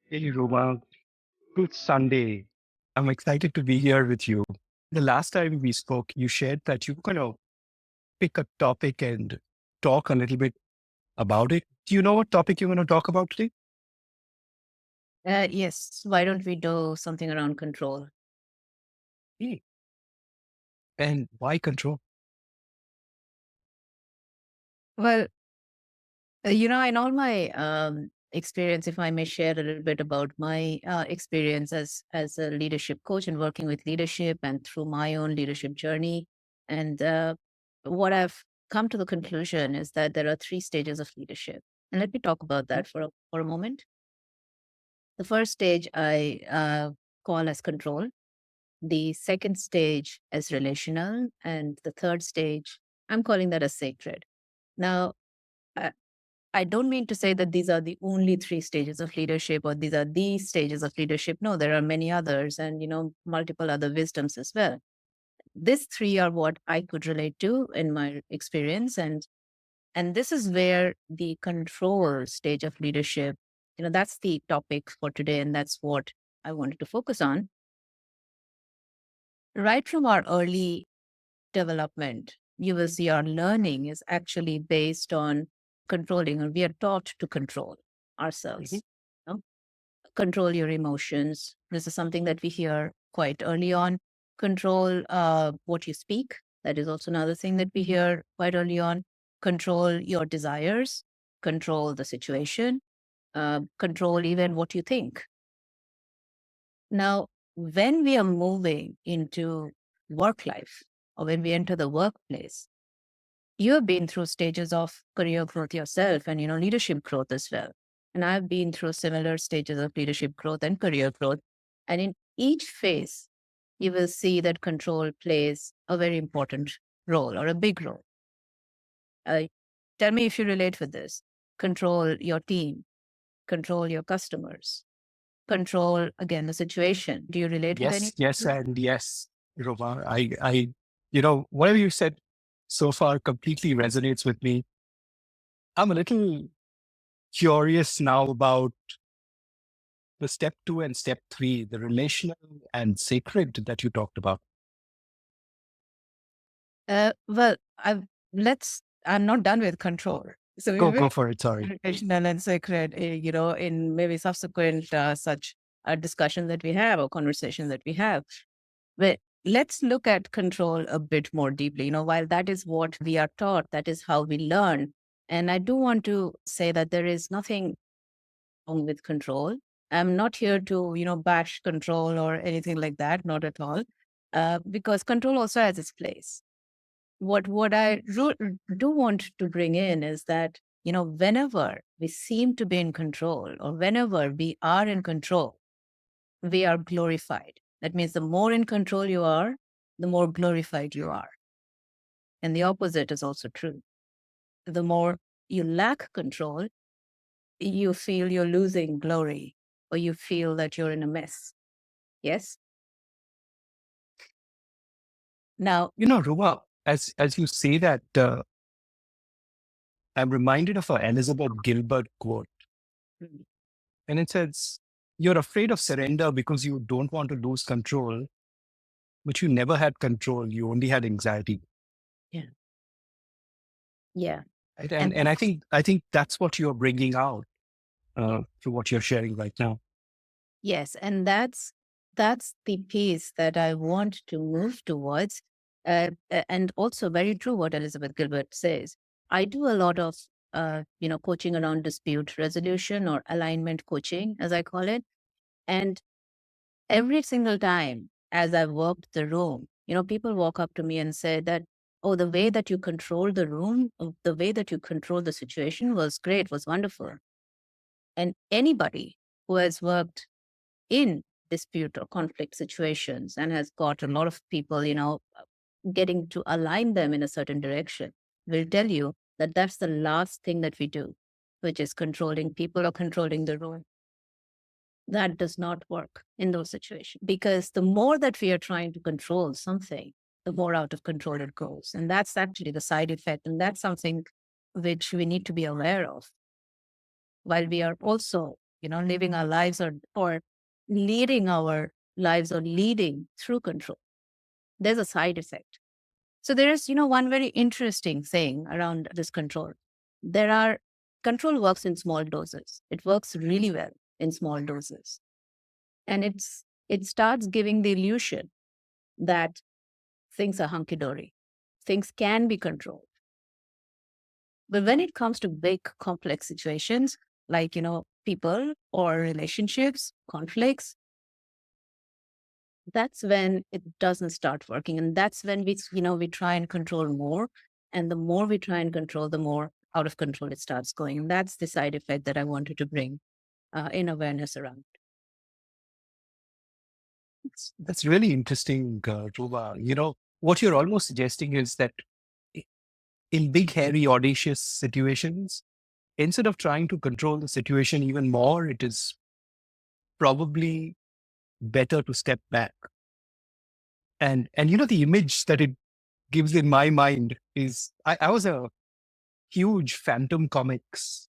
Hey, Ruma. Good Sunday. I'm excited to be here with you. The last time we spoke, you shared that you're going to pick a topic and talk a little bit about it. Do you know what topic you're going to talk about today? Yes. Why don't we do something around control? Hmm. And why control? Well, in all my experience, if I may share a little bit about my experience as a leadership coach and working with leadership, and through my own leadership journey, and what I've come to the conclusion is that there are three stages of leadership, and let me talk about Hmm. that for a moment. The first stage I call as control, the second stage as relational, and the third stage I'm calling that as sacred. Now, I, I don't mean to say that these are the only three stages of leadership or these are the stages of leadership. No, there are many others and, multiple other wisdoms as well. These three are what I could relate to in my experience. And this is where the control stage of leadership, that's the topic for today. And that's what I wanted to focus on. Right from our early development, you will see our learning is actually based on controlling, or we are taught to control Mhm. ourselves. you know? Control your emotions. This is something that we hear quite early on. Control what you speak. That is also another thing that we hear quite early on. Control your desires, control the situation, control even what you think. Now, when we are moving into work life or when we enter the workplace, you have been through stages of career growth yourself and leadership growth as well. And I've been through similar stages of leadership growth and career growth. And in each phase, you will see that control plays a very important role or a big role. Uh, Tell me if you relate with this. Control your team, control your customers, control again the situation. Do you relate with any? Yes, yes, and yes, Ruma. Whatever you said so far completely resonates with me. I'm a little curious now about the step two and step three, the relational and sacred that you talked about. Well, I'm not done with control. So we will Go for it. Sorry. relational and sacred, in maybe subsequent such discussion that we have or conversation that we have. But let's look at control a bit more deeply. While that is what we are taught, that is how we learn. And I do want to say that there is nothing wrong with control. I'm not here to, bash control or anything like that, not at all. Because control also has its place. What I do want to bring in is that, whenever we seem to be in control or whenever we are in control, we are glorified. That means the more in control you are, the more glorified you are. And the opposite is also true. The more you lack control, you feel you're losing glory or you feel that you're in a mess. Yes. Now, Ruma, as you say that, I'm reminded of a Elizabeth Gilbert quote, mm, and it says, "You're afraid of surrender because you don't want to lose control, but you never had control. You only had anxiety." yeah, yeah. Right? And And I think that's what you're bringing out through what you're sharing right now. yes, and that's the piece that I want to move towards. And also very true what Elizabeth Gilbert says. I do a lot of coaching around dispute resolution or alignment coaching, as I call it. And every single time as I've worked the room, people walk up to me and say that, oh, the way that you control the room, the way that you control the situation was great, was wonderful. And anybody who has worked in dispute or conflict situations and has got a lot of people, getting to align them in a certain direction, will tell you that that's the last thing that we do, which is controlling people or controlling the room. That does not work in those situations because the more that we are trying to control something, the more out of control it goes. And that's actually the side effect. And that's something which we need to be aware of while we are also living our lives or leading our lives or leading through control, there's a side effect. So there is, one very interesting thing around this control. Control works in small doses. It works really well in small doses. And it starts giving the illusion that things are hunky-dory. Things can be controlled. But when it comes to big, complex situations, like, people or relationships, conflicts, that's when it doesn't start working. And that's when we try and control more. And the more we try and control, the more out of control it starts going. And that's the side effect that I wanted to bring in awareness around. That's really interesting, Ruma. What you're almost suggesting is that in big, hairy, audacious situations, instead of trying to control the situation even more, it is probably better to step back. And the image that it gives in my mind is I was a huge Phantom Comics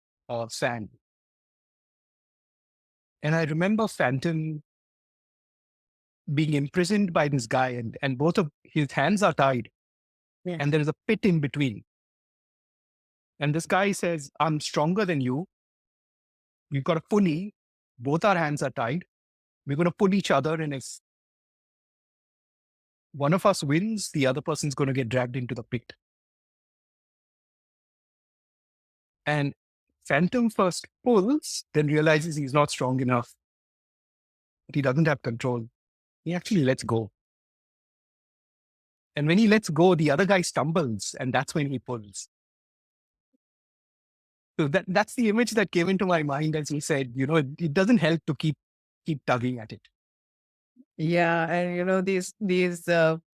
fan. And I remember Phantom being imprisoned by this guy, and both of his hands are tied, Yeah. and there is a pit in between. And this guy says, I'm stronger than you. We've got a pulley. Both our hands are tied. We're going to pull each other. And if one of us wins, the other person's going to get dragged into the pit. And Phantom first pulls, then realizes he's not strong enough. He doesn't have control. He actually lets go. And when he lets go, the other guy stumbles, and that's when he pulls. So that's the image that came into my mind as you said, it doesn't help to keep tugging at it. Yeah, and these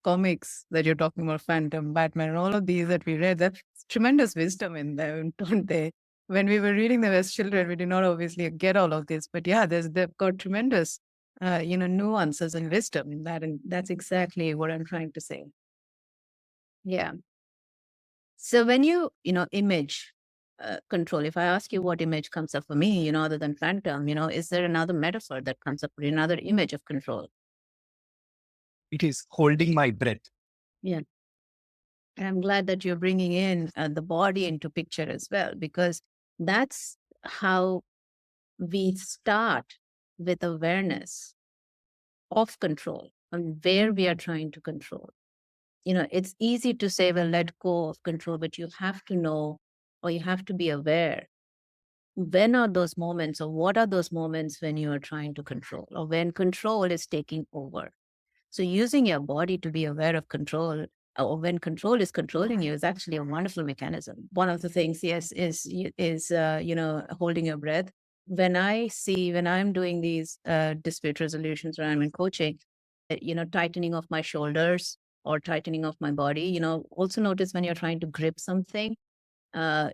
comics that you're talking about, Phantom, Batman, and all of these that we read, that's tremendous wisdom in them, don't they? When we were reading them as children, we did not obviously get all of this, but yeah, they've got tremendous, nuances and wisdom in that, and that's exactly what I'm trying to say. Yeah. So when image control, if I ask you what image comes up for me, other than Phantom, is there another metaphor that comes up, or another image of control? It is holding my breath. Yeah. And I'm glad that you're bringing in the body into picture as well, because that's how we start with awareness of control and where we are trying to control. It's easy to say, well, let go of control, but you have to know, or you have to be aware, when are those moments, or what are those moments when you are trying to control, or when control is taking over. So using your body to be aware of control, or when control is controlling you, is actually a wonderful mechanism. One of the things, yes, is holding your breath. When I'm doing these dispute resolutions, or I'm in coaching, tightening of my shoulders or tightening of my body. Also notice when you're trying to grip something,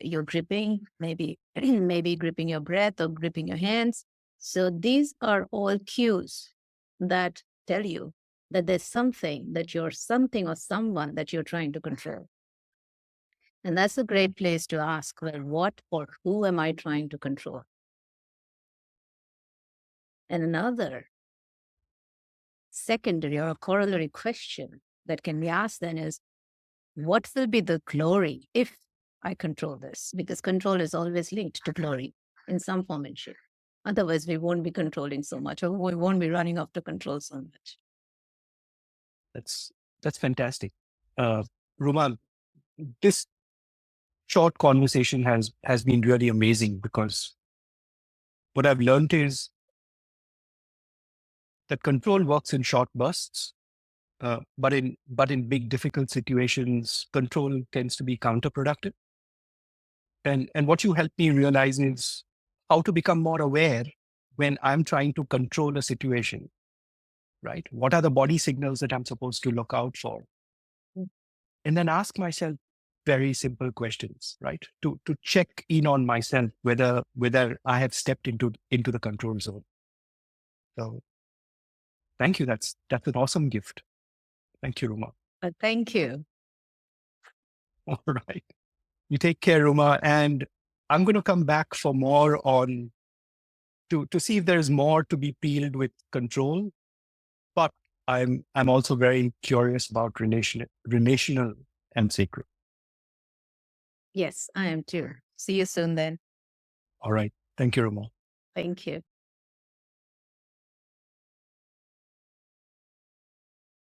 you're gripping, maybe maybe gripping your breath or gripping your hands. So these are all cues that tell you that there's something or someone that you're trying to control. And that's a great place to ask, well, what or who am I trying to control? And another secondary or a corollary question that can be asked then is, what will be the glory if I control this? Because control is always linked to glory in some form and shape. Otherwise, we won't be controlling so much, or we won't be running after control so much. That's fantastic. Ruma, this short conversation has been really amazing, because what I've learned is that control works in short bursts, but in big difficult situations, control tends to be counterproductive. And what you helped me realize is how to become more aware when I'm trying to control a situation, right? What are the body signals that I'm supposed to look out for? And then ask myself very simple questions, right? To check in on myself whether I have stepped into the control zone. So thank you. That's an awesome gift. Thank you, Ruma. Thank you. All right. You take care, Ruma. And I'm going to come back for more on to see if there's more to be peeled with control. But I'm also very curious about relational and sacred. Yes, I am too. See you soon then. All right. Thank you, Ruma. Thank you.